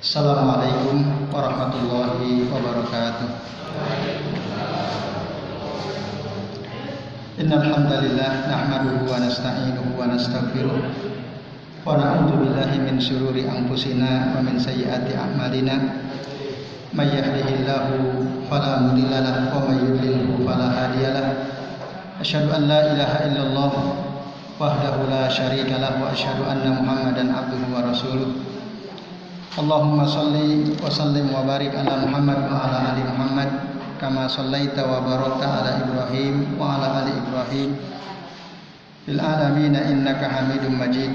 Assalamualaikum warahmatullahi wabarakatuh. Innal hamdalillah nahmaduhu wa nasta'inuhu wa nastaghfiruh wa na'udzu billahi min shururi anfusina wa min sayyiati a'malina. May yahdihillahu fala mudilla lahu wa may yudlilhu fala hadiyalah. Asyhadu an la ilaha illallah wahdahu la syarika lahu wa asyhadu anna Muhammadan abduhu wa rasuluh. Allahumma salli wa sallim wa barik ala Muhammad wa ala ali Muhammad kama sallaita wa barakta ala Ibrahim wa ala ali Ibrahim fil alamin innaka Hamidum Majid.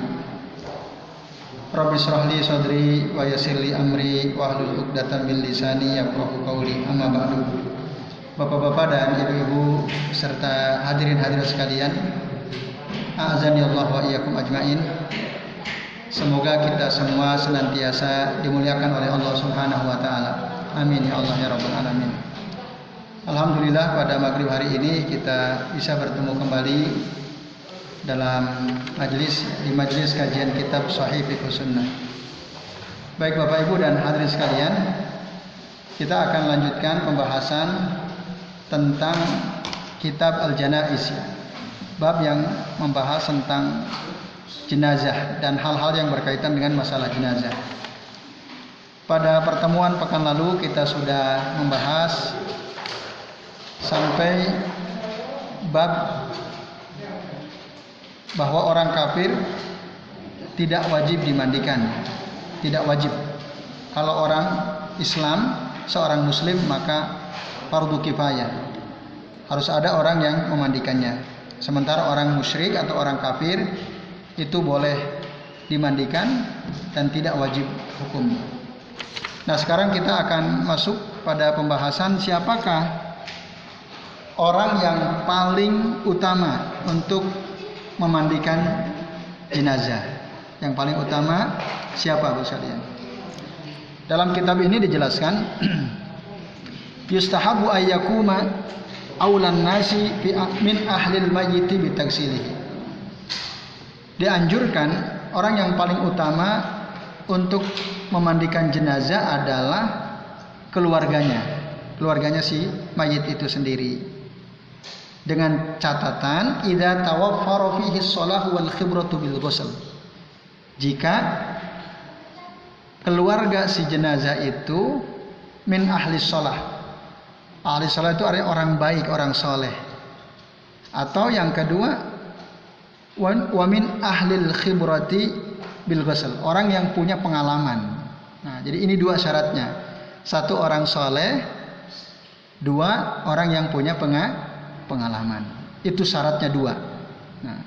Rabbi shrah li sadri wa yassir li amri wa hlul 'uqdatam min lisani yafqahu qawli. Amma ba'du. Bapak-bapak dan ibu-ibu serta hadirin hadirat sekalian, a'azani Allah wa iyyakum ajmain. Semoga kita semua senantiasa dimuliakan oleh Allah Subhanahu wa taala. Amin ya Allah ya rabbal alamin. Alhamdulillah pada maghrib hari ini kita bisa bertemu kembali dalam di majelis kajian kitab Shahih Fiqh Sunnah. Baik Bapak Ibu dan hadirin sekalian, kita akan lanjutkan pembahasan tentang kitab Al-Janaiz, bab yang membahas tentang jenazah dan hal-hal yang berkaitan dengan masalah jenazah. Pada pertemuan pekan lalu kita sudah membahas sampai bab bahwa orang kafir tidak wajib dimandikan, tidak wajib. Kalau orang Islam, seorang muslim, maka fardu kifayah, harus ada orang yang memandikannya. Sementara orang musyrik atau orang kafir itu boleh dimandikan dan tidak wajib hukum. Nah, sekarang kita akan masuk pada pembahasan siapakah orang yang paling utama untuk memandikan jenazah. Yang paling utama siapa Bu sekalian? Dalam kitab ini dijelaskan yustahabu ayyakuma aulan nasi min ahlil mayyiti bitagsilihi. Dianjurkan orang yang paling utama untuk memandikan jenazah adalah keluarganya si mayit itu sendiri. Dengan catatan idza tawaffara fihi shalahu wal khibratu bil ghusl. Jika keluarga si jenazah itu min ahli shalah. Ahli shalah itu artinya orang baik, orang soleh. Atau yang kedua wa min ahlil khibrati bil ghusl, orang yang punya pengalaman. Nah, jadi ini dua syaratnya. Satu orang soleh, dua orang yang punya pengalaman. Itu syaratnya dua. Nah,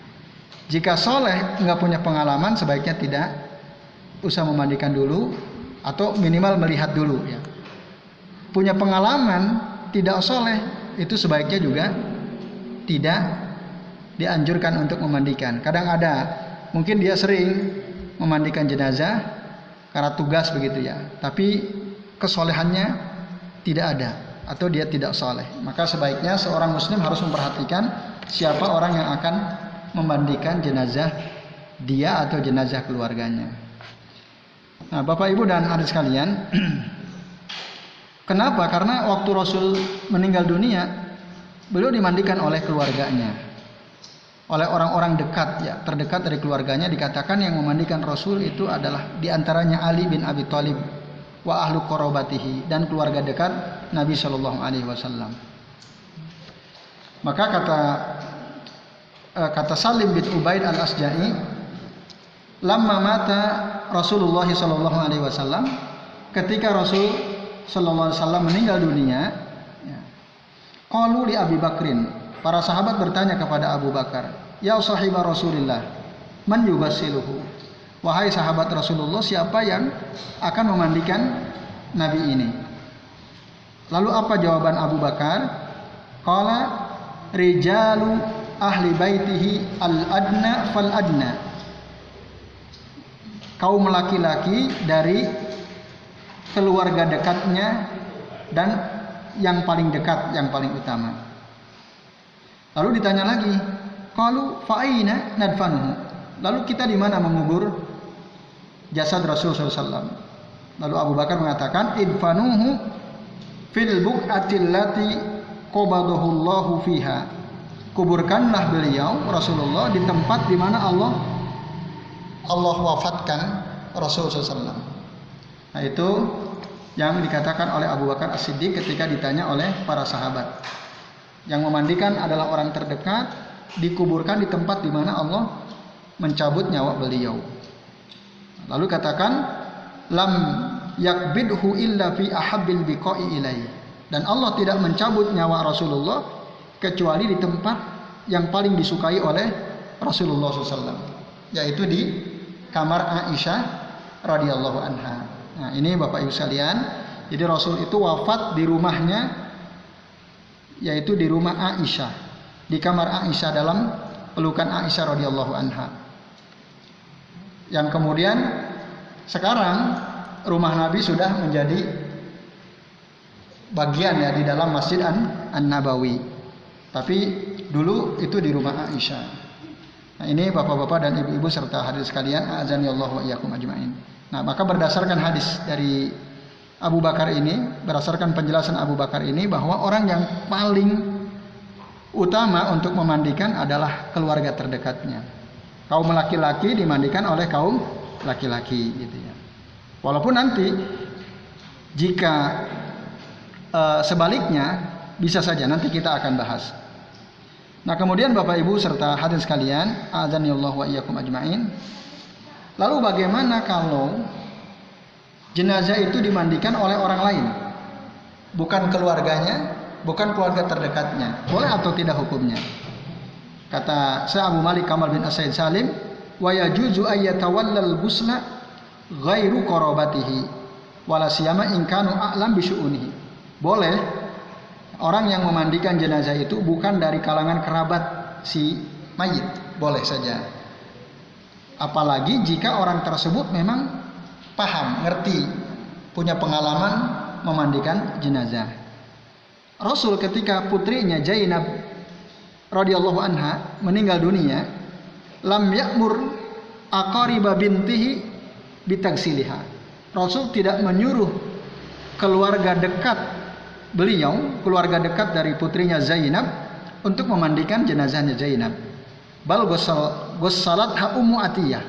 jika soleh nggak punya pengalaman, sebaiknya tidak usah memandikan dulu atau minimal melihat dulu ya. Punya pengalaman tidak soleh, itu sebaiknya juga tidak dianjurkan untuk memandikan. Kadang ada, mungkin dia sering memandikan jenazah karena tugas begitu ya, tapi kesolehannya tidak ada atau dia tidak soleh. Maka sebaiknya seorang muslim harus memperhatikan siapa orang yang akan memandikan jenazah dia atau jenazah keluarganya. Nah, Bapak Ibu dan adik sekalian, kenapa? Karena waktu Rasul meninggal dunia, beliau dimandikan oleh keluarganya, oleh orang-orang dekat ya, terdekat dari keluarganya. Dikatakan yang memandikan Rasul itu adalah diantaranya Ali bin Abi Thalib wa ahlu qarabatihi, dan keluarga dekat Nabi Shallallahu Alaihi Wasallam. Maka kata Salim bin Ubaid al Asja'i, lamma mata Rasulullah Shallallahu Alaihi Wasallam, ketika Rasul Shallallahu Alaihi Wasallam meninggal dunia, qalu li Abi Bakrin, para sahabat bertanya kepada Abu Bakar, ya sahibah Rasulillah, man yughsiluhu, wahai sahabat Rasulullah, siapa yang akan memandikan Nabi ini? Lalu apa jawaban Abu Bakar? Qala rijalu ahli baitihi al-adna fal adna, kaum laki-laki dari keluarga dekatnya dan yang paling dekat, yang paling utama. Lalu ditanya lagi, qalu fa aina nadfanuhu, lalu kita di mana mengubur jasad Rasul SAW? Lalu Abu Bakar mengatakan, idfanuhu fil buq'atil lati qabadahu Allahu fiha. Kuburkanlah beliau Rasulullah di tempat di mana Allah wafatkan Rasulullah SAW. Nah, itu yang dikatakan oleh Abu Bakar As-Siddiq ketika ditanya oleh para sahabat. Yang memandikan adalah orang terdekat, dikuburkan di tempat di mana Allah mencabut nyawa beliau. Lalu katakan, lam yakbidhu illa fi ahabbil biqa'i ilaihi. Dan Allah tidak mencabut nyawa Rasulullah kecuali di tempat yang paling disukai oleh Rasulullah SAW, yaitu di kamar Aisyah radhiyallahu anha. Nah, ini Bapak Ibu sekalian, jadi Rasul itu wafat di rumahnya, yaitu di rumah Aisyah, di kamar Aisyah, dalam pelukan Aisyah radhiyallahu anha. Yang kemudian sekarang rumah Nabi sudah menjadi bagian ya di dalam Masjid An-Nabawi. Tapi dulu itu di rumah Aisyah. Nah, ini bapak-bapak dan ibu-ibu serta hadirin sekalian, a'azanillahu wa iyyakum ajmain. Nah, maka berdasarkan hadis dari Abu Bakar ini, berdasarkan penjelasan Abu Bakar ini, bahwa orang yang paling utama untuk memandikan adalah keluarga terdekatnya. Kaum laki-laki dimandikan oleh kaum laki-laki, gitu ya. Walaupun nanti jika sebaliknya bisa saja, nanti kita akan bahas. Nah, kemudian Bapak Ibu serta hadirin sekalian, a'adzanillahu wa iyyakum ajmain. Lalu bagaimana kalau jenazah itu dimandikan oleh orang lain? Bukan keluarganya, bukan keluarga terdekatnya. Boleh atau tidak hukumnya? Kata Syekh Abu Malik Kamal bin As-Said Salim, wa yajuzu ayyatawallal ghusla ghairu qarabatihi wala siyama in kanu a'lam bi syu'unihi. Boleh orang yang memandikan jenazah itu bukan dari kalangan kerabat si mayit, boleh saja. Apalagi jika orang tersebut memang paham, ngerti, punya pengalaman memandikan jenazah. Rasul ketika putrinya Zainab radhiyallahu anha meninggal dunia, lam ya'mur aqariba bintihi bitagsiliha. Rasul tidak menyuruh keluarga dekat beliau, keluarga dekat dari putrinya Zainab, untuk memandikan jenazahnya Zainab. Bal ghussalatha Ummu Atiyah.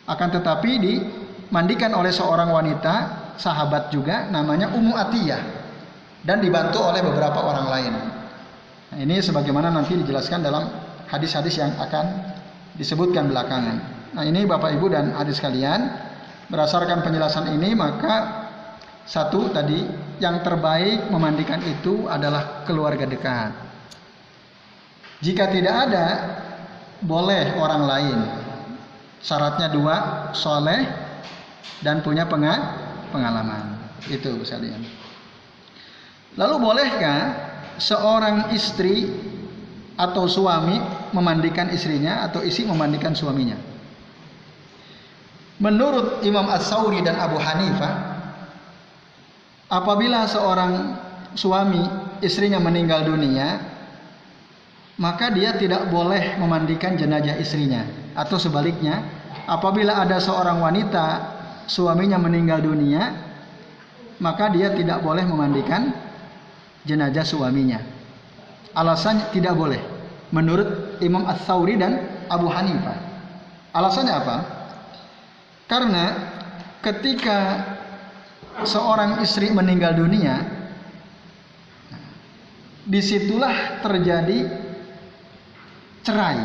Akan tetapi dimandikan oleh seorang wanita, sahabat juga, namanya Ummu Atiyah, dan dibantu oleh beberapa orang lain. Nah, ini sebagaimana nanti dijelaskan dalam hadis-hadis yang akan disebutkan belakangan. Nah, ini Bapak Ibu dan adik sekalian, berdasarkan penjelasan ini, maka satu tadi, yang terbaik memandikan itu adalah keluarga dekat. Jika tidak ada, boleh orang lain. Syaratnya dua, soleh dan punya pengalaman. Itu sekalian. Lalu bolehkah seorang istri atau suami memandikan istrinya atau istri memandikan suaminya? Menurut Imam As-Sawri dan Abu Hanifah, apabila seorang suami istrinya meninggal dunia, maka dia tidak boleh memandikan jenazah istrinya. Atau sebaliknya, apabila ada seorang wanita suaminya meninggal dunia, maka dia tidak boleh memandikan jenazah suaminya. Alasannya tidak boleh menurut Imam Ats-Tsauri dan Abu Hanifah. Alasannya apa? Karena ketika seorang istri meninggal dunia, disitulah terjadi cerai.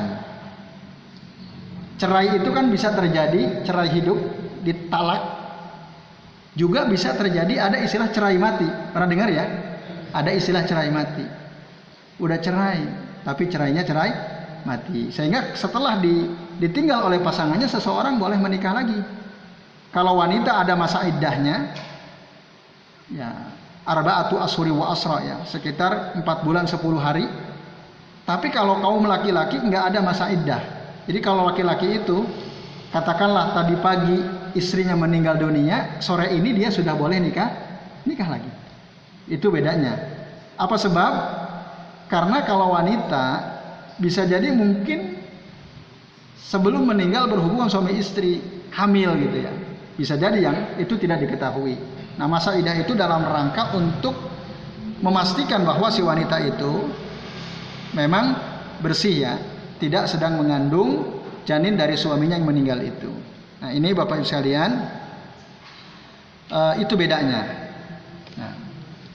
Cerai itu kan bisa terjadi cerai hidup, ditalak, juga bisa terjadi ada istilah cerai mati. Pernah dengar ya? Ada istilah cerai mati. Udah cerai, tapi cerainya cerai mati. Sehingga setelah ditinggal oleh pasangannya, seseorang boleh menikah lagi. Kalau wanita ada masa iddahnya, ya arba'atu ashuri wa asra, ya sekitar 4 bulan 10 hari. Tapi kalau kaum laki-laki nggak ada masa iddah. Jadi kalau laki-laki itu katakanlah tadi pagi istrinya meninggal dunia, sore ini dia sudah boleh nikah lagi. Itu bedanya. Apa sebab? Karena kalau wanita bisa jadi mungkin sebelum meninggal berhubungan suami istri, hamil gitu ya. Bisa jadi yang itu tidak diketahui. Nah, masa idah itu dalam rangka untuk memastikan bahwa si wanita itu memang bersih ya, tidak sedang mengandung janin dari suaminya yang meninggal itu. Nah, ini Bapak Ibu sekalian, itu bedanya.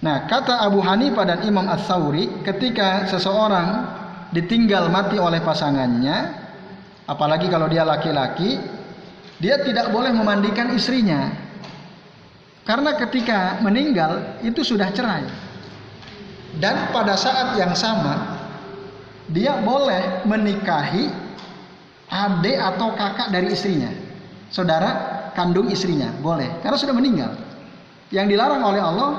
Nah, kata Abu Hanifah dan Imam Ats-Tsauri, ketika seseorang ditinggal mati oleh pasangannya, apalagi kalau dia laki-laki, dia tidak boleh memandikan istrinya. Karena ketika meninggal itu sudah cerai. Dan pada saat yang sama dia boleh menikahi adik atau kakak dari istrinya, saudara kandung istrinya, boleh, karena sudah meninggal. Yang dilarang oleh Allah,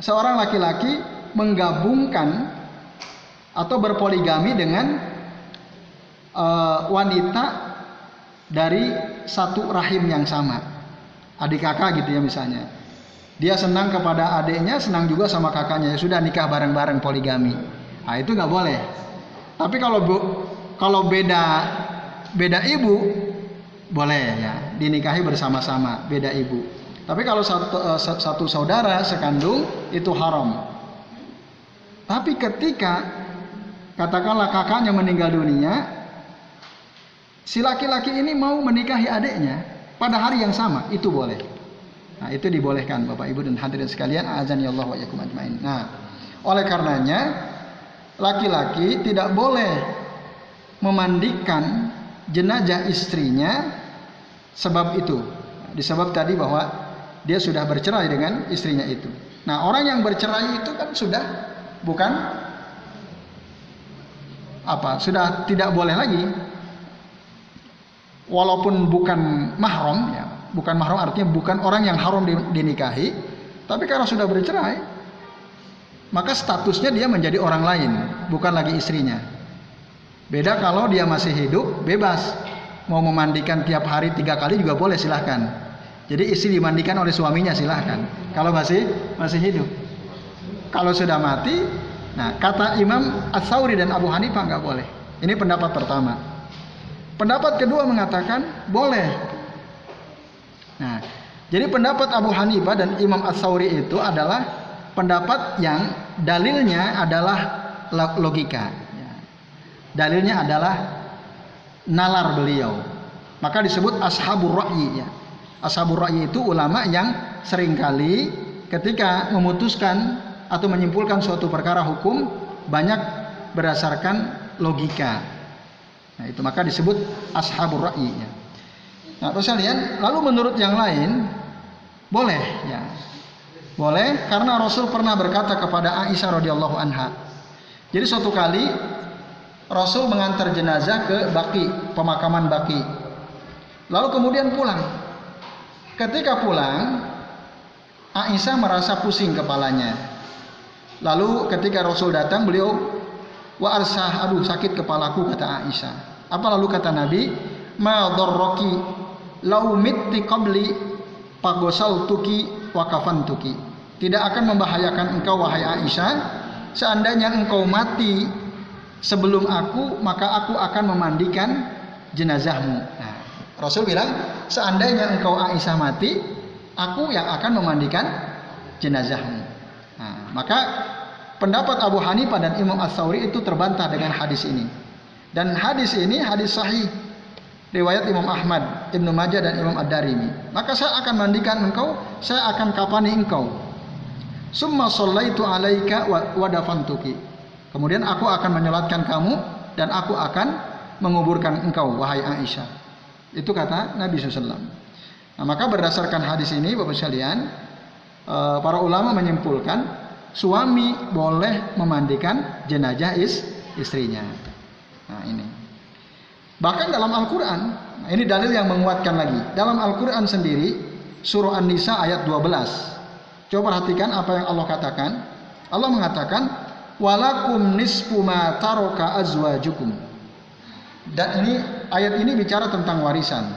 seorang laki-laki menggabungkan atau berpoligami dengan wanita dari satu rahim yang sama, adik kakak gitu ya misalnya. Dia senang kepada adiknya, senang juga sama kakaknya, ya sudah nikah bareng-bareng poligami. Nah, itu nggak boleh. Tapi kalau beda ibu boleh ya, dinikahi bersama-sama beda ibu. Tapi kalau satu saudara sekandung itu haram. Tapi ketika katakanlah kakaknya meninggal dunia, si laki-laki ini mau menikahi adiknya pada hari yang sama, itu boleh. Nah, itu dibolehkan Bapak Ibu dan hadirin sekalian, azani Allah wa iyyakum ajmain. Nah, oleh karenanya laki-laki tidak boleh memandikan jenazah istrinya sebab itu. Disebab tadi bahwa dia sudah bercerai dengan istrinya itu. Nah, orang yang bercerai itu kan sudah bukan sudah tidak boleh lagi. Walaupun bukan mahram ya. Bukan mahram artinya bukan orang yang haram dinikahi, tapi karena sudah bercerai, maka statusnya dia menjadi orang lain, bukan lagi istrinya. Beda kalau dia masih hidup, bebas. Mau memandikan tiap hari 3 kali juga boleh, silahkan. Jadi istri dimandikan oleh suaminya silahkan. Kalau masih hidup. Kalau sudah mati, nah kata Imam Ats-Tsauri dan Abu Hanifah nggak boleh. Ini pendapat pertama. Pendapat kedua mengatakan boleh. Nah, jadi pendapat Abu Hanifah dan Imam Ats-Tsauri itu adalah pendapat yang dalilnya adalah logika. Dalilnya adalah nalar beliau. Maka disebut ashabur ra'yi ya. Ashabur ra'yi itu ulama yang seringkali ketika memutuskan atau menyimpulkan suatu perkara hukum banyak berdasarkan logika. Nah, itu maka disebut ashabur ra'yi ya. Nah, sekalian, lalu menurut yang lain boleh ya. Boleh karena Rasul pernah berkata kepada Aisyah radhiyallahu anha. Jadi suatu kali Rasul mengantar jenazah ke Baqi, pemakaman Baqi. Lalu kemudian pulang. Ketika pulang, Aisyah merasa pusing kepalanya. Lalu ketika Rasul datang, beliau aduh sakit kepalaku, kata Aisyah. Apa lalu kata Nabi? Ma dharraki lau mitti qabli pagosaltuki wa kafantuki. Tidak akan membahayakan engkau wahai Aisyah, seandainya engkau mati sebelum aku, maka aku akan memandikan jenazahmu. Nah, Rasul bilang, seandainya engkau Aisyah mati, aku yang akan memandikan jenazahmu. Nah, maka pendapat Abu Hanifah dan Imam Ats-Tsauri itu terbantah dengan hadis ini. Dan hadis ini hadis sahih, riwayat Imam Ahmad, Ibnu Majah dan Imam Ad-Darimi. Maka saya akan mandikan engkau, saya akan kafani engkau. Summa shallaitu alaika wa dafantuki. Kemudian aku akan menyolatkan kamu dan aku akan menguburkan engkau wahai Aisyah. Itu kata Nabi SAW. Nah, maka berdasarkan hadis ini Bapak sekalian, para ulama menyimpulkan suami boleh memandikan jenazah istrinya. Nah, ini. Bahkan dalam Al-Quran, ini dalil yang menguatkan lagi. Dalam Al-Quran sendiri, surah An-Nisa ayat 12. Coba perhatikan apa yang Allah katakan. Allah mengatakan, walakum nisfu ma taraka azwajukum. Dan ini ayat ini bicara tentang warisan.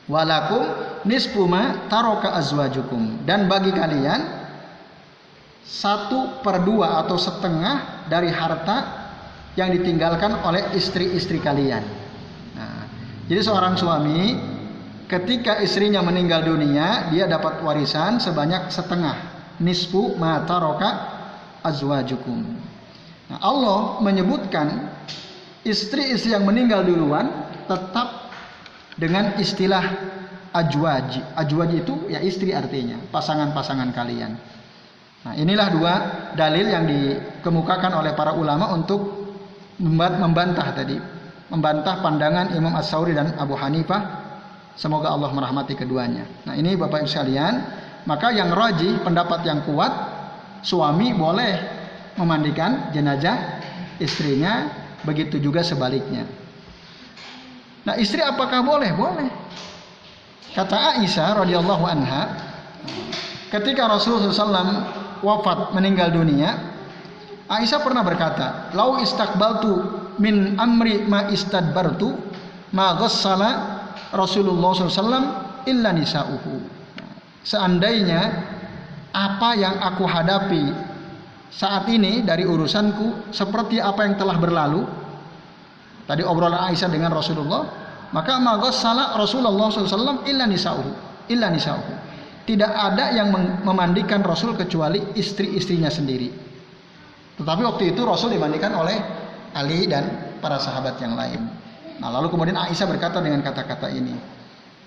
Walakum nisfu ma taraka azwajukum. Dan bagi kalian 1/2 atau setengah dari harta yang ditinggalkan oleh istri-istri kalian. Nah, jadi seorang suami ketika istrinya meninggal dunia, dia dapat warisan sebanyak setengah, nisfu ma taraka azwajukum. Nah, Allah menyebutkan istri-istri yang meninggal duluan tetap dengan istilah ajwaj. Ajwaj itu ya istri, artinya pasangan-pasangan kalian. Nah, inilah dua dalil yang dikemukakan oleh para ulama untuk membantah pandangan Imam As-Sauri dan Abu Hanifah. Semoga Allah merahmati keduanya. Nah, ini Bapak Ibu sekalian, maka yang rajih, pendapat yang kuat, suami boleh memandikan jenazah istrinya, begitu juga sebaliknya. Nah, istri apakah boleh? Boleh. Kata Aisyah radhiyallahu anha, ketika Rasulullah SAW wafat, meninggal dunia, Aisyah pernah berkata, "Lau istaqbaltu min amri ma istadbartu, ma ghassala Rasulullah SAW illa nisa'uhu." Seandainya apa yang aku hadapi saat ini dari urusanku seperti apa yang telah berlalu, tadi obrolan Aisyah dengan Rasulullah, maka ma ghassala Rasulullah SAW illa nisa'uhu. Tidak ada yang memandikan Rasul kecuali istri-istrinya sendiri. Tetapi waktu itu Rasul dimandikan oleh Ali dan para sahabat yang lain. Nah, lalu kemudian Aisyah berkata dengan kata-kata ini.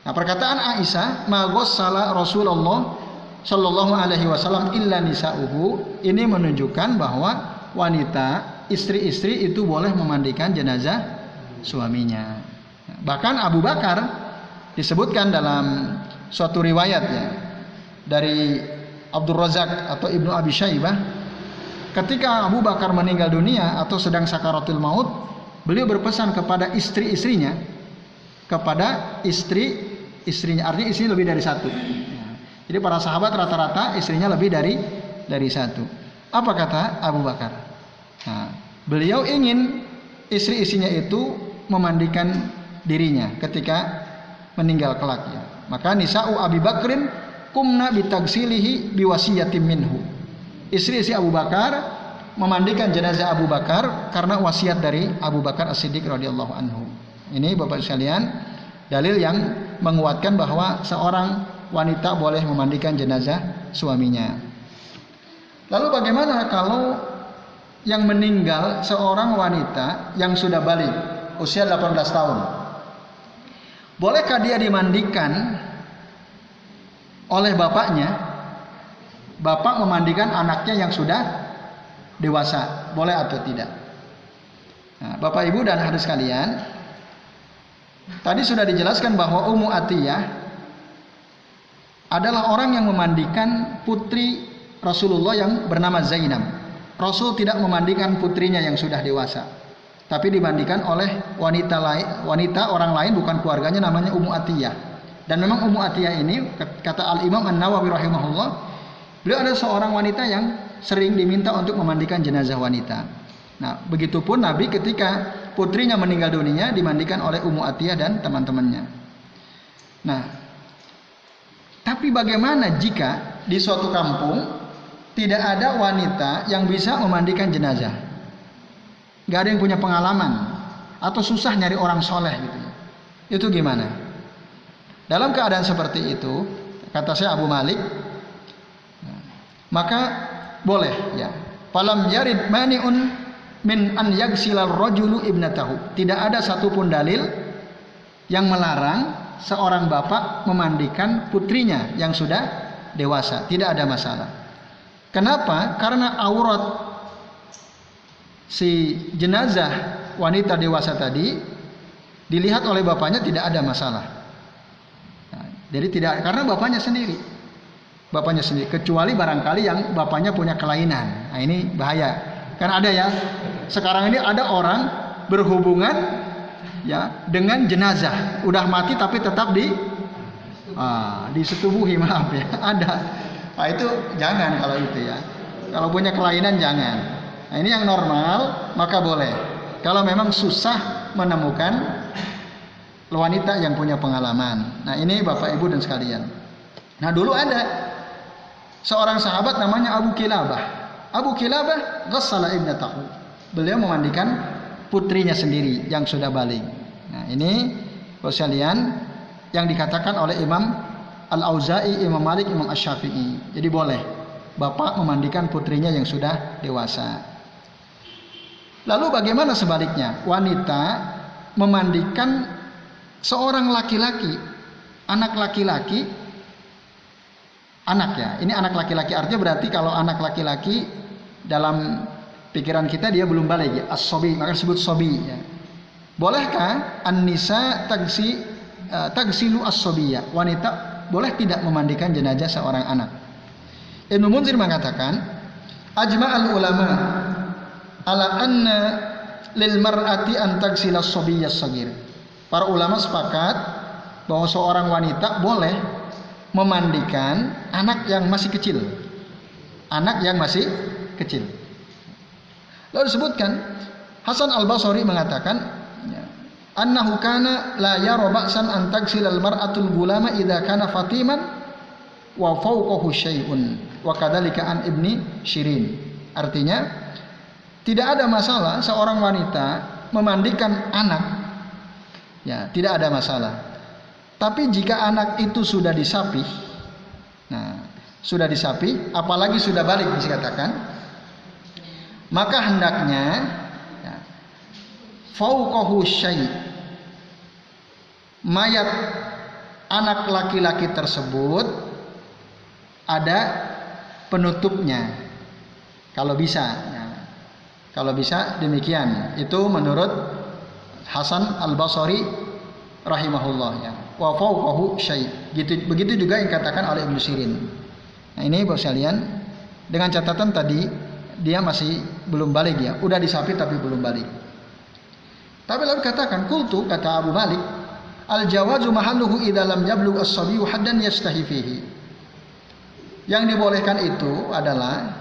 Nah, perkataan Aisyah, ma ghassala Rasulullah sallallahu alaihi wasallam illa nisa'uhu, ini menunjukkan bahwa wanita, istri-istri itu boleh memandikan jenazah suaminya. Bahkan Abu Bakar disebutkan dalam suatu riwayatnya dari Abdul Razak atau Ibnu Abi Syaibah, ketika Abu Bakar meninggal dunia atau sedang sakaratul maut, beliau berpesan kepada istri-istrinya, artinya istri lebih dari satu. Jadi para sahabat rata-rata istrinya lebih dari satu. Apa kata Abu Bakar? Nah, beliau ingin istri-istrinya itu memandikan dirinya ketika meninggal kelak, ya. Maka nisa'u Abi Bakrin kumna bitagsilihi biwasiyatin minhu. Istri-istri Abu Bakar memandikan jenazah Abu Bakar karena wasiat dari Abu Bakar As-Siddiq radhiyallahu anhu. Ini Bapak sekalian, dalil yang menguatkan bahwa seorang wanita boleh memandikan jenazah suaminya. Lalu bagaimana kalau yang meninggal seorang wanita yang sudah balik, usia 18 tahun? Bolehkah dia dimandikan oleh bapaknya? Bapak memandikan anaknya yang sudah dewasa, boleh atau tidak? Nah, Bapak Ibu dan hadirin sekalian, tadi sudah dijelaskan bahwa Ummu Atiyah adalah orang yang memandikan putri Rasulullah yang bernama Zainab. Rasul tidak memandikan putrinya yang sudah dewasa, tapi dimandikan oleh wanita orang lain, bukan keluarganya, namanya Ummu Atiyah. Dan memang Ummu Atiyah ini, kata Al-Imam An-Nawawi rahimahullah, beliau adalah seorang wanita yang sering diminta untuk memandikan jenazah wanita. Nah, begitupun Nabi ketika putrinya meninggal dunia dimandikan oleh Ummu Atiyah dan teman-temannya. Nah, tapi bagaimana jika di suatu kampung tidak ada wanita yang bisa memandikan jenazah? Gak ada yang punya pengalaman, atau susah nyari orang soleh gitu. Itu gimana? Dalam keadaan seperti itu, kata saya Abu Malik, maka boleh, ya. Falam yarid mani'un min an yagsilal rajulu ibnatahu. Tidak ada satupun dalil yang melarang seorang bapak memandikan putrinya yang sudah dewasa. Tidak ada masalah. Kenapa? Karena aurat si jenazah wanita dewasa tadi dilihat oleh bapaknya, tidak ada masalah. Nah, jadi tidak, karena bapaknya sendiri, kecuali barangkali yang bapaknya punya kelainan. Nah, ini bahaya. Kan ada ya, sekarang ini ada orang berhubungan ya dengan jenazah, udah mati tapi tetap disetubuhi, maaf ya, ada. Nah, itu jangan kalau itu ya. Kalau punya kelainan jangan. Nah, ini yang normal maka boleh. Kalau memang susah menemukan wanita yang punya pengalaman. Nah, ini Bapak Ibu dan sekalian. Nah, dulu ada seorang sahabat namanya Abu Kilabah. Abu Kilabah ghassala ibnatahu. Beliau memandikan putrinya sendiri yang sudah balik. Nah, ini sekalian, yang dikatakan oleh Imam Al-Auza'i, Imam Malik, Imam Asy-Syafi'i. Jadi boleh bapak memandikan putrinya yang sudah dewasa. Lalu bagaimana sebaliknya? Wanita memandikan seorang laki-laki, anak laki-laki, anak ya. Ini anak laki-laki, artinya berarti kalau anak laki-laki dalam pikiran kita dia belum balik ya, as-sobi, maka disebut sobi ya. Bolehkah an-nisa tagsilu as-sobiyya? Wanita boleh tidak memandikan jenazah seorang anak? Ibnu Munzir mengatakan, ajma'al ulama ala anna lil mar'ati an tagsila as-sobiyya as-saghir. Para ulama sepakat bahwa seorang wanita boleh memandikan anak yang masih kecil. Anak yang masih kecil. Lalu disebutkan Hasan Al-Basri mengatakan, annahu kana la yara ba'san an tagsila al-mar'atul gulama idza kana fatiman wa fawqahu syai'un wa kadzalika an Ibni Syirin. Artinya tidak ada masalah seorang wanita memandikan anak. Ya, tidak ada masalah. Tapi jika anak itu sudah disapih, nah, sudah disapih, apalagi sudah balik bisa katakan, maka hendaknya ya, fauqahu syai', mayat anak laki-laki tersebut ada penutupnya. Kalau bisa ya. Kalau bisa demikian. Itu menurut Hasan Al-Basri rahimahullah ya. Wa fauqahu syai'. Begitu juga yang dikatakan oleh Ibnu Syirin. Nah, ini Bapak sekalian, dengan catatan tadi dia masih belum balik ya, udah disapih tapi belum balik. Tapi lalu katakan qultu, kata Abu Malik, al jawazu mahalluhu idza lam yablugh as-sabiyyu haddan yastahi fihi. Yang dibolehkan itu adalah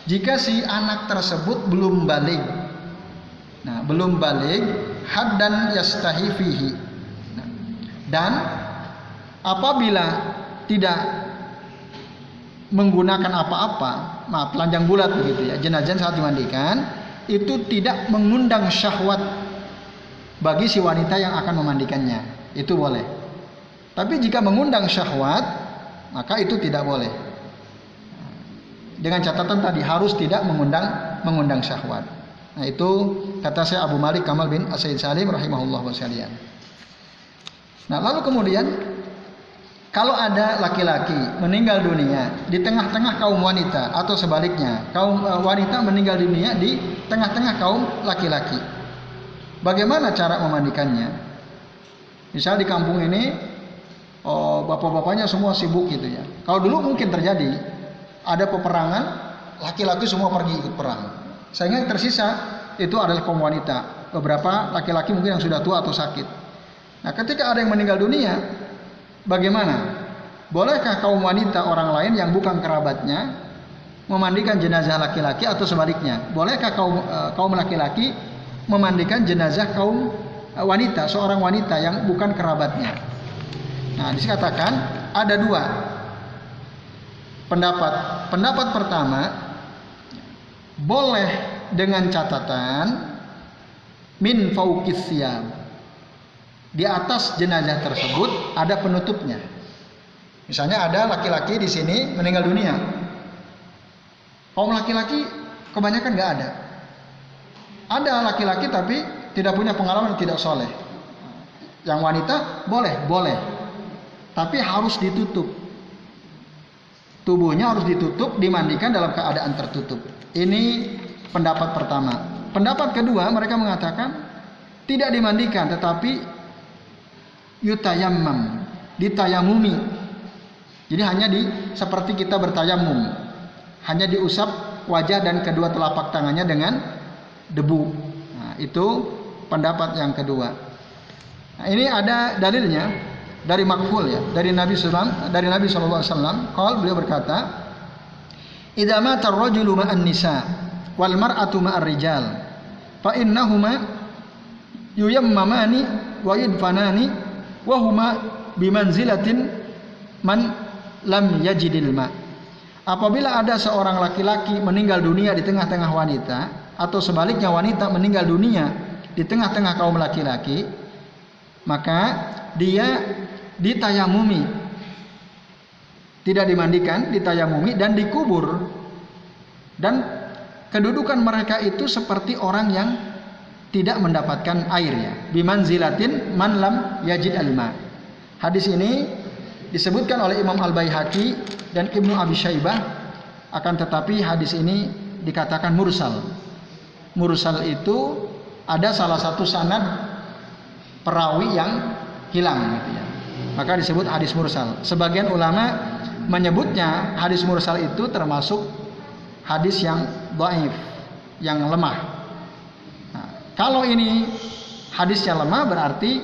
jika si anak tersebut belum balik. Nah, belum balik haddan yastahi fihi. Nah, dan apabila tidak menggunakan apa-apa, maaf, telanjang bulat begitu ya, jenazah saat dimandikan itu tidak mengundang syahwat bagi si wanita yang akan memandikannya, itu boleh. Tapi jika mengundang syahwat, maka itu tidak boleh. Dengan catatan tadi harus tidak mengundang syahwat. Nah, itu kata saya Abu Malik Kamal bin As-Said Salim rahimahullah wasallam. Nah, lalu kemudian kalau ada laki-laki meninggal dunia di tengah-tengah kaum wanita atau sebaliknya, kaum wanita meninggal dunia di tengah-tengah kaum laki-laki, bagaimana cara memandikannya? Misal di kampung ini, bapak-bapaknya semua sibuk gitu ya. Kalau dulu mungkin terjadi, ada peperangan, laki-laki semua pergi ikut perang. Sehingga yang tersisa itu adalah kaum wanita. Beberapa laki-laki mungkin yang sudah tua atau sakit. Nah, ketika ada yang meninggal dunia, bagaimana? Bolehkah kaum wanita orang lain yang bukan kerabatnya memandikan jenazah laki-laki atau sebaliknya? Bolehkah kaum laki-laki memandikan jenazah kaum wanita, seorang wanita yang bukan kerabatnya? Nah, dikatakan ada dua pendapat. Pendapat pertama, boleh dengan catatan min fauqis siyam. Di atas jenazah tersebut ada penutupnya. Misalnya ada laki-laki di sini meninggal dunia. Kaum laki-laki kebanyakan nggak ada. Ada laki-laki tapi tidak punya pengalaman, tidak soleh. Yang wanita boleh. Tapi harus ditutup. Tubuhnya harus ditutup, dimandikan dalam keadaan tertutup. Ini pendapat pertama. Pendapat kedua, mereka mengatakan tidak dimandikan, tetapi yutayammam, ditayamumi. Jadi hanya seperti kita bertayamum, hanya diusap wajah dan kedua telapak tangannya dengan debu. Nah, itu pendapat yang kedua. Nah, ini ada dalilnya dari Makhul ya, dari Nabi sallallahu alaihi wasallam. Beliau berkata, "Idza mata ar-rajulu ma'an nisa wal mar'atu ma'ar rijal, fa innahuma yuyammamani wa yudfanani wa huma bimanzilatin man lam yajidil ma." Apabila ada seorang laki-laki meninggal dunia di tengah-tengah wanita, atau sebaliknya wanita meninggal dunia di tengah-tengah kaum laki-laki, maka dia ditayamumi, tidak dimandikan, ditayamumi dan dikubur. Dan kedudukan mereka itu seperti orang yang tidak mendapatkan air ya. Bimanzilatin man lam yajid alma. Hadis ini disebutkan oleh Imam Al-Baihaqi dan Ibnu Abi Syaibah, akan tetapi hadis ini dikatakan mursal. Mursal itu ada salah satu sanad perawi yang hilang gitu ya. Maka disebut hadis mursal. Sebagian ulama menyebutnya hadis mursal itu termasuk hadis yang dhaif, yang lemah. Nah, kalau ini hadisnya lemah berarti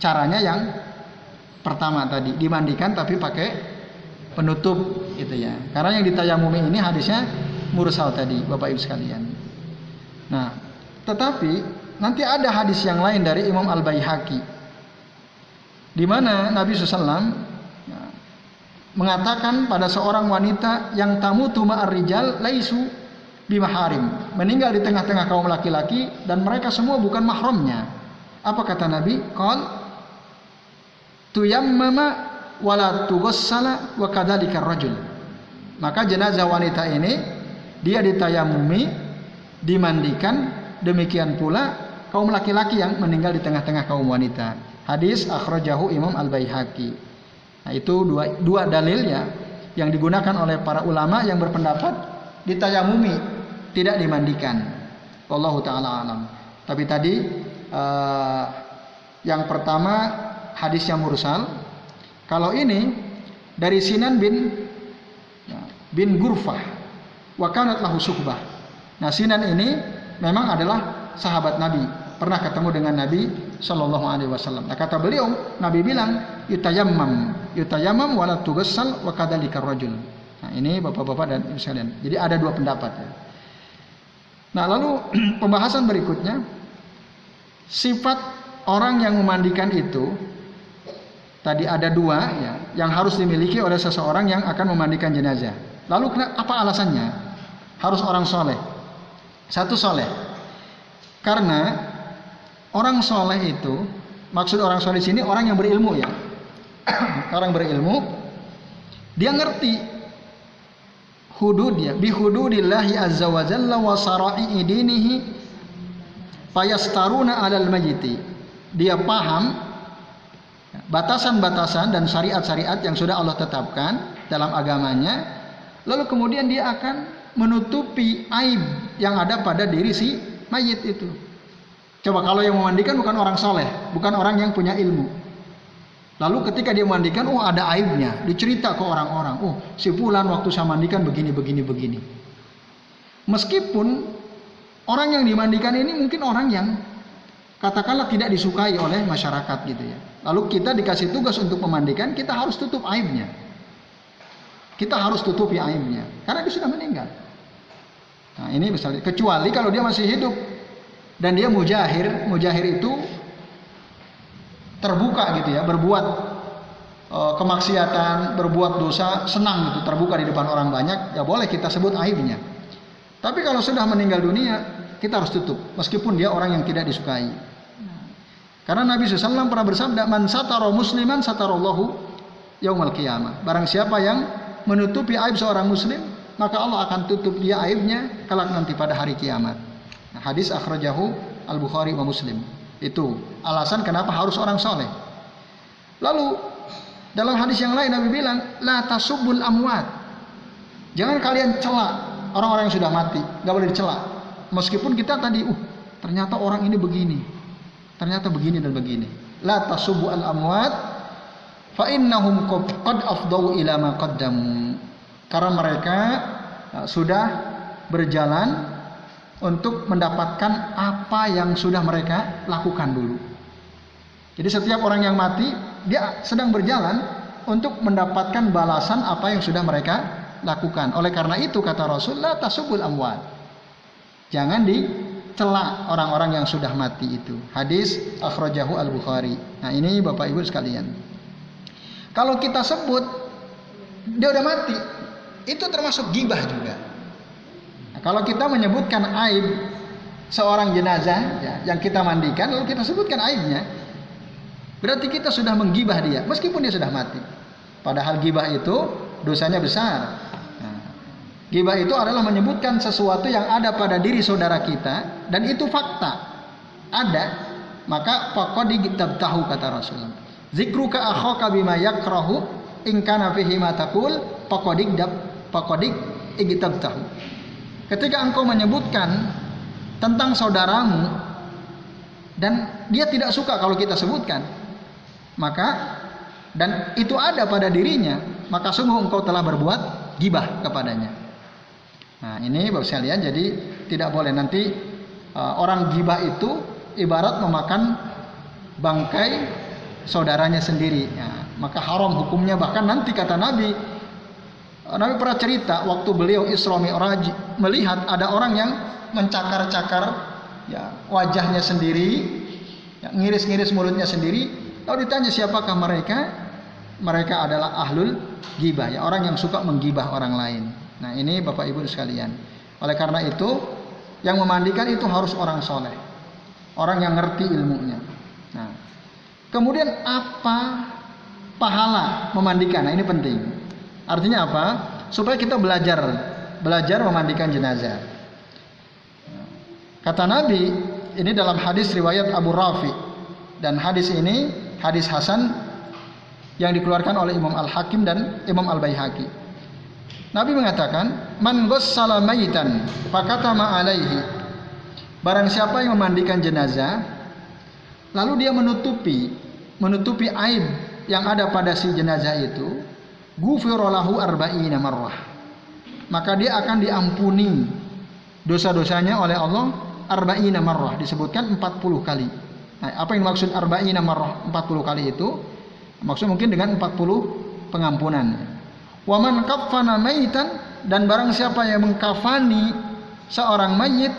caranya yang pertama tadi, dimandikan tapi pakai penutup gitu ya. Karena yang ditayamumi ini hadisnya mursal tadi, Bapak Ibu sekalian. Nah, tetapi nanti ada hadis yang lain dari Imam Al-Baihaqi, di mana Nabi SAW mengatakan pada seorang wanita yang tamutu ma'ar rijal laisu bimaharim, meninggal di tengah-tengah kaum laki-laki dan mereka semua bukan mahramnya. Apa kata Nabi? Qal tuyammama wala tughassala wa kadzalika rajul. Maka jenazah wanita ini dia ditayamumi, dimandikan, demikian pula kaum laki-laki yang meninggal di tengah-tengah kaum wanita. Hadis akhrajahu Imam Al-Baihaqi. Nah, itu dua dalil ya yang digunakan oleh para ulama yang berpendapat ditayamumi, tidak dimandikan. Wallahu taala alam. Tapi tadi yang pertama hadis yang mursal. Kalau ini dari Sinan bin Gurfah wa kanat lahu suhbah. Nah, Sinan ini memang adalah sahabat Nabi, pernah ketemu dengan Nabi Shallallahu Alaihi Wasallam. Nah, kata beliau, Nabi bilang yutayammam wala tughassal wa kadzalika rajul. Nah, ini bapak-bapak dan ibu sekalian. Jadi ada dua pendapat ya. Nah, lalu pembahasan berikutnya, sifat orang yang memandikan itu tadi ada dua ya, yang harus dimiliki oleh seseorang yang akan memandikan jenazah. Lalu apa alasannya? Harus orang soleh. Satu soleh. Karena orang soleh itu, maksud orang soleh di sini orang yang berilmu ya. Orang berilmu, dia ngerti hudud ya, bi hududillahi azza wa jalla wa sara'i dinihi fayastaruna 'alal mayyiti. Dia paham batasan-batasan dan syariat-syariat yang sudah Allah tetapkan dalam agamanya, lalu kemudian dia akan menutupi aib yang ada pada diri si mayit itu. Coba kalau yang memandikan bukan orang soleh, bukan orang yang punya ilmu, lalu ketika dia memandikan, oh ada aibnya, dicerita ke orang-orang, oh si fulan waktu saya mandikan begini. Meskipun orang yang dimandikan ini mungkin orang yang katakanlah tidak disukai oleh masyarakat gitu ya. Lalu kita dikasih tugas untuk memandikan, kita harus tutup aibnya. Kita harus tutupi aibnya karena dia sudah meninggal. Nah, ini misalnya, kecuali kalau dia masih hidup dan dia mujahir itu terbuka gitu ya, berbuat kemaksiatan, berbuat dosa, senang gitu, terbuka di depan orang banyak, ya boleh kita sebut aibnya. Tapi kalau sudah meninggal dunia, kita harus tutup, meskipun dia orang yang tidak disukai. Karena Nabi SAW pernah bersabda, man satara musliman satarallahu yaumal qiyamah. Barang siapa yang menutupi aib seorang muslim, maka Allah akan tutup dia aibnya kelak nanti pada hari kiamat. Nah, hadis akhrajahu Al-Bukhari wa Muslim. Itu alasan kenapa harus orang soleh. Lalu dalam hadis yang lain Nabi bilang, la tasubbul amwat. Jangan kalian cela orang-orang yang sudah mati, nggak boleh dicela. Meskipun kita tadi, ternyata orang ini begini, ternyata begini dan begini. La tasubbu al amwat fa innahum qad afdau ila ma qaddamu. Karena mereka sudah berjalan untuk mendapatkan apa yang sudah mereka lakukan dulu. Jadi setiap orang yang mati, dia sedang berjalan untuk mendapatkan balasan apa yang sudah mereka lakukan. Oleh karena itu kata Rasul, la tasubul amwat. Jangan dicela orang-orang yang sudah mati itu. Hadis akhrajahu Al-Bukhari. Nah, ini Bapak Ibu sekalian. Kalau kita sebut dia udah mati, itu termasuk gibah juga. Nah, kalau kita menyebutkan aib seorang jenazah ya, yang kita mandikan, lalu kita sebutkan aibnya, Berarti kita sudah menggibah dia meskipun dia sudah mati. Padahal gibah itu dosanya besar. Nah, gibah itu adalah menyebutkan sesuatu yang ada pada diri saudara kita dan itu fakta. Ada, maka faqad igtabtahu kata Rasulullah. Zikruka akhaka bima yakrahu in kana fihi ma taqul faqad igtabtahu. Ketika engkau menyebutkan tentang saudaramu dan dia tidak suka kalau kita sebutkan, maka dan itu ada pada dirinya, maka sungguh engkau telah berbuat gibah kepadanya. Nah, ini Bapak sekalian, jadi tidak boleh nanti orang gibah itu ibarat memakan bangkai saudaranya sendiri. Nah, maka haram hukumnya. Bahkan nanti kata Nabi pernah cerita waktu beliau Isra Mi'raj melihat ada orang yang mencakar-cakar ya wajahnya sendiri, ya, ngiris-ngiris mulutnya sendiri. Lalu ditanya siapakah mereka? Mereka adalah ahlul gibah, ya, orang yang suka menggibah orang lain. Nah, ini Bapak Ibu sekalian. Oleh karena itu, yang memandikan itu harus orang soleh, orang yang ngerti ilmunya. Nah, kemudian apa pahala memandikan? Nah, ini penting. Artinya apa? Supaya kita belajar memandikan jenazah. Kata Nabi, ini dalam hadis riwayat Abu Rafi, dan hadis ini hadis hasan yang dikeluarkan oleh Imam Al-Hakim dan Imam Al-Baihaqi. Nabi mengatakan, "Man ghassala mayitan fakatama alaihi." Barang siapa yang memandikan jenazah lalu dia menutupi aib yang ada pada si jenazah itu, ghufira lahu arba'ina marrah. Maka dia akan diampuni dosa-dosanya oleh Allah arba'ina marrah, disebutkan 40 kali. Nah, apa yang maksud arba'ina marrah 40 kali itu? Maksud mungkin dengan 40 pengampunan. Wa man kaffana maitan, dan barang siapa yang mengkafani seorang mayit,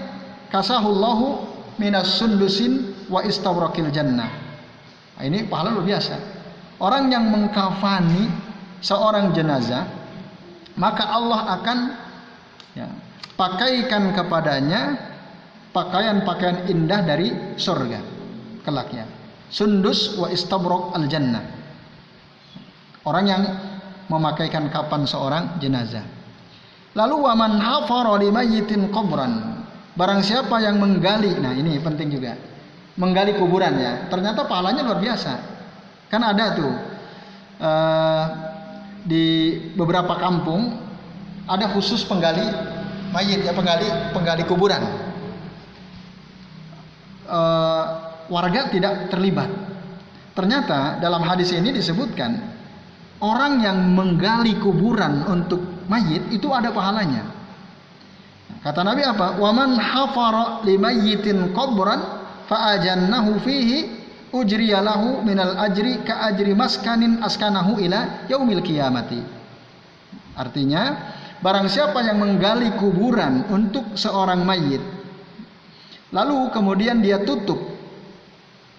kasahullahu minas sundusin wa istawraqil jannah. Nah, ini pahala luar biasa. Orang yang mengkafani seorang jenazah, maka Allah akan pakaikan kepadanya pakaian-pakaian indah dari surga kelak, ya. Sundus wa istabraq al jannah. Orang yang memakaikan kapan seorang jenazah. Lalu waman hafara limayyitin qabran. Barang siapa yang menggali, nah ini penting juga. Menggali kuburan, ya. Ternyata pahalanya luar biasa. Kan ada tuh di beberapa kampung ada khusus penggali mayit, ya, penggali kuburan. Warga tidak terlibat. Ternyata dalam hadis ini disebutkan orang yang menggali kuburan untuk mayit itu ada pahalanya. Kata Nabi apa? Waman hafara limayyitin qabran fa'ajannahu fihi ujriya lahu minal ajri ka ajri maskanin askanahu ila yaumil qiyamati. Artinya, barang siapa yang menggali kuburan untuk seorang mayit, lalu kemudian dia tutup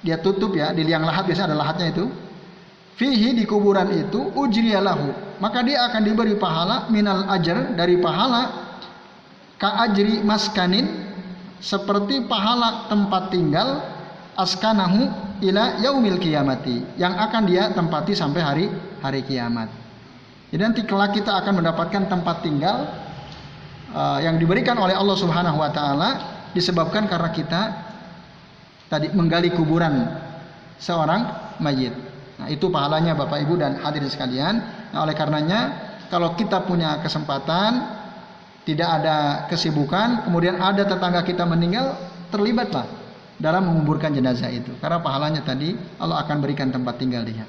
ya, di liang lahat, biasanya ada lahatnya itu. Fihi, di kuburan itu, ujriyalahu, maka dia akan diberi pahala minal ajr, dari pahala ka ajri maskanin, seperti pahala tempat tinggal, askanahu ila yaumil qiyamati, yang akan dia tempati sampai hari kiamat. Jadi nanti kelak kita akan mendapatkan tempat tinggal yang diberikan oleh Allah Subhanahu wa taala disebabkan karena kita tadi menggali kuburan seorang mayit. Nah, itu pahalanya Bapak Ibu dan hadirin sekalian. Nah, oleh karenanya kalau kita punya kesempatan, tidak ada kesibukan, kemudian ada tetangga kita meninggal, terlibatlah dalam menguburkan jenazah itu. Karena pahalanya tadi Allah akan berikan tempat tinggal dia.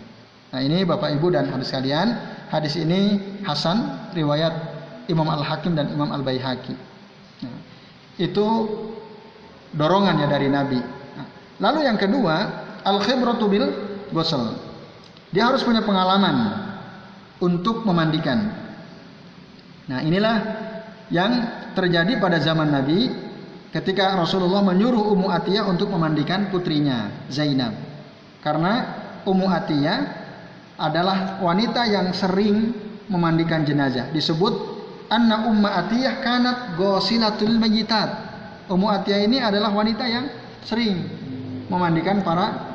Nah, ini Bapak Ibu dan hadirin sekalian, hadis ini hasan riwayat Imam Al-Hakim dan Imam Al-Baihaqi. Nah, itu dorongannya dari Nabi. Nah, lalu yang kedua, al-khibratu bil ghusl. Dia harus punya pengalaman untuk memandikan. Nah, inilah yang terjadi pada zaman Nabi ketika Rasulullah menyuruh Ummu Atiyah untuk memandikan putrinya Zainab. Karena Ummu Atiyah adalah wanita yang sering memandikan jenazah. Disebut anna Ummu Atiyah kanat ghasilatul mayyitat. Ummu Atiyah ini adalah wanita yang sering memandikan para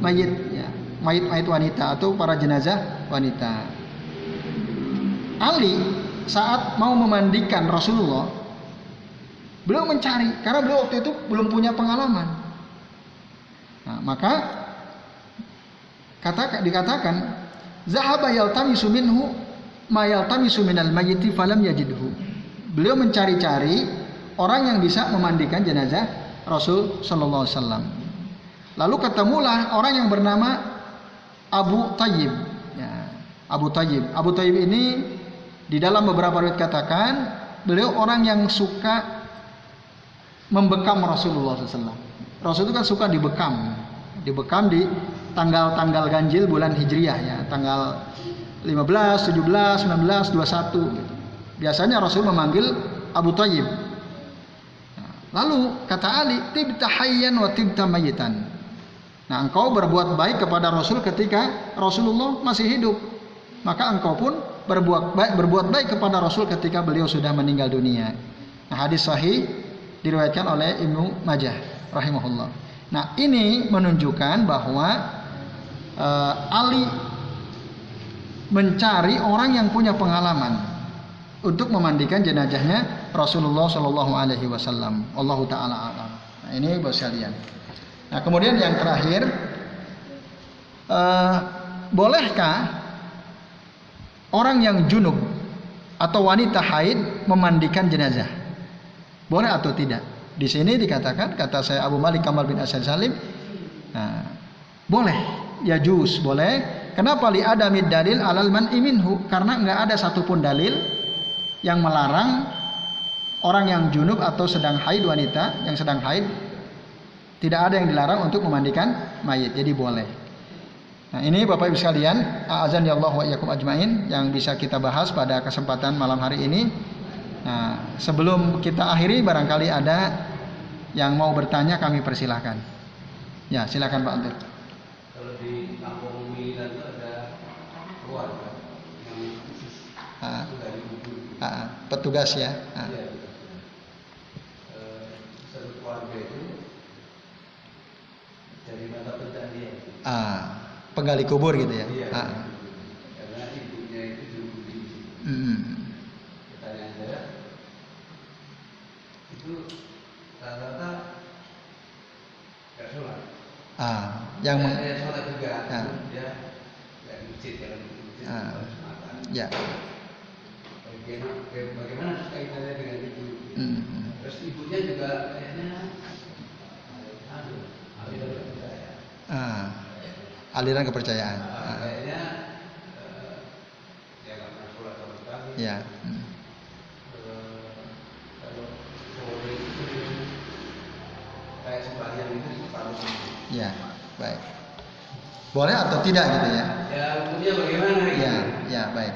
mayit, ya. mayit-mayit wanita atau para jenazah wanita. Ali saat mau memandikan Rasulullah, beliau mencari karena beliau waktu itu belum punya pengalaman. Nah, maka dikatakan zahaba yaltamisu minhu ma yaltamisu minal mayyiti falam yajidhu. Beliau mencari-cari orang yang bisa memandikan jenazah Rasul sallallahu alaihi wasallam. Lalu ketemulah orang yang bernama Abu Tayyib. Ya, Abu Tayyib. Abu Tayyib ini di dalam beberapa riwayat katakan beliau orang yang suka membekam Rasulullah SAW. Rasul itu kan suka dibekam di tanggal-tanggal ganjil bulan Hijriah ya, tanggal 15, 17, 19, 21 gitu. Biasanya Rasul memanggil Abu Tayyib. Lalu kata Ali, tibta hayyan wa tibta mayitan. Nah, engkau berbuat baik kepada Rasul ketika Rasulullah masih hidup. Maka engkau pun berbuat baik kepada Rasul ketika beliau sudah meninggal dunia. Nah, hadis sahih diriwayatkan oleh Ibnu Majah rahimahullah. Nah, ini menunjukkan bahwa Ali mencari orang yang punya pengalaman untuk memandikan jenazahnya Rasulullah Shallallahu Alaihi Wasallam. Allahu taala alam. Nah, ini bos sekalian. Nah, kemudian yang terakhir, bolehkah orang yang junub atau wanita haid memandikan jenazah? Boleh atau tidak? Di sini dikatakan, kata saya Abu Malik Kamal bin Asad Salim, nah, boleh, ya juz, boleh. Kenapa? Li adamid dalil alal man iminhu, karena nggak ada satupun dalil yang melarang orang yang junub atau sedang haid, wanita yang sedang haid, tidak ada yang dilarang untuk memandikan mayit, jadi boleh. Nah, ini Bapak Ibu sekalian, a'azan ya Allah wa iyyakum ajmain yang bisa kita bahas pada kesempatan malam hari ini. Nah, sebelum kita akhiri, barangkali ada yang mau bertanya, kami persilahkan. Ya, silakan Pak Antur. Kalau di kampung Milan itu ada keluarga yang khusus dari kubur. Petugas ya. Iya. Satu keluarga itu dari mata pencarian. Penggali kubur gitu ya. Iya. Karena ibunya itu juru kunci. Pertanyaan saya, itu rata-rata nggak sholat. Yang dia sholat juga, dia nggak di masjid, kalau di masjid Jumatan. Ya. Bagaimana kaitannya dengan itu? Terus ibunya juga kayaknya aliran kepercayaan. Aliran kepercayaan. Kayaknya dia nggak pernah sholat sama sekali. Ya. Kalau sore itu kayak sembahyang itu separuh. Ya, baik. Boleh atau tidak gitu ya? Ya, hukumnya bagaimana? Ya, ya baik.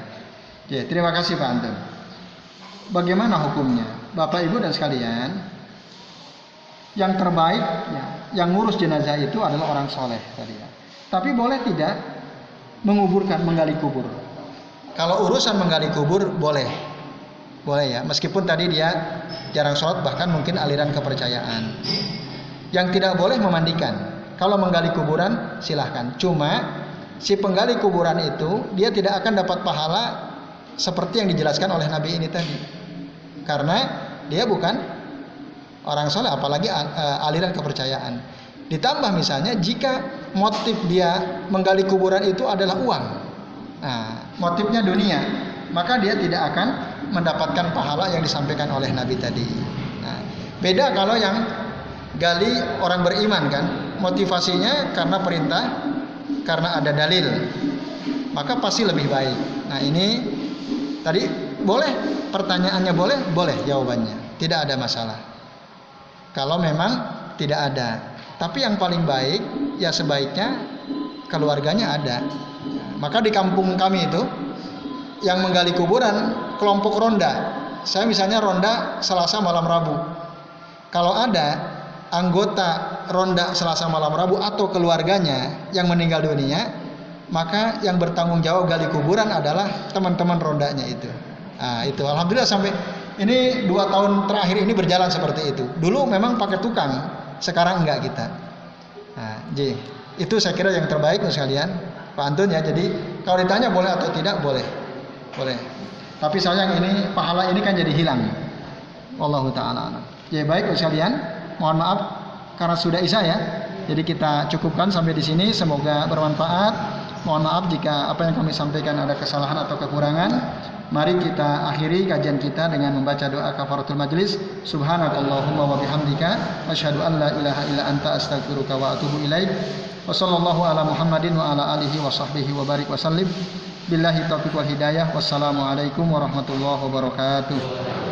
Oke, terima kasih Pak Antum. Bagaimana hukumnya, Bapak Ibu dan sekalian? Yang terbaik, ya, yang ngurus jenazah itu adalah orang soleh tadi ya. Tapi boleh tidak menggali kubur? Kalau urusan menggali kubur boleh ya. Meskipun tadi dia jarang sholat, bahkan mungkin aliran kepercayaan. Yang tidak boleh memandikan. Kalau menggali kuburan silahkan. Cuma si penggali kuburan itu dia tidak akan dapat pahala seperti yang dijelaskan oleh Nabi ini tadi. Karena dia bukan orang soleh, apalagi aliran kepercayaan. Ditambah misalnya jika motif dia menggali kuburan itu adalah uang, motifnya dunia, maka dia tidak akan mendapatkan pahala yang disampaikan oleh Nabi tadi. Beda kalau yang gali orang beriman kan, motivasinya karena perintah, karena ada dalil, maka pasti lebih baik. Nah, ini tadi boleh, pertanyaannya boleh jawabannya, tidak ada masalah. Kalau memang tidak ada. Tapi yang paling baik, ya sebaiknya keluarganya ada. Maka di kampung kami itu, yang menggali kuburan, kelompok ronda. Saya misalnya ronda Selasa malam Rabu. Kalau ada anggota ronda Selasa malam Rabu atau keluarganya yang meninggal dunia, maka yang bertanggung jawab gali kuburan adalah teman-teman rondanya itu. Itu alhamdulillah sampai ini 2 tahun terakhir ini berjalan seperti itu. Dulu memang pakai tukang, sekarang enggak kita. Itu saya kira yang terbaik sekalian, pantun ya. Jadi kalau ditanya boleh atau tidak, boleh. Tapi sayang ini pahala ini kan jadi hilang. Wallahu taala. Ya baik sekalian, mohon maaf karena sudah isya ya. Jadi kita cukupkan sampai di sini, semoga bermanfaat. Mohon maaf jika apa yang kami sampaikan ada kesalahan atau kekurangan. Mari kita akhiri kajian kita dengan membaca doa kafaratul majlis. Subhanakallahumma wa bihamdika asyhadu an la ilaha illa anta astaghfiruka wa atubu ilaik. Wassallallahu ala Muhammadin wa ala alihi wa sahbihi wa barik wa sallim. Billahi taufiq wal hidayah. Wassalamualaikum warahmatullahi wabarakatuh.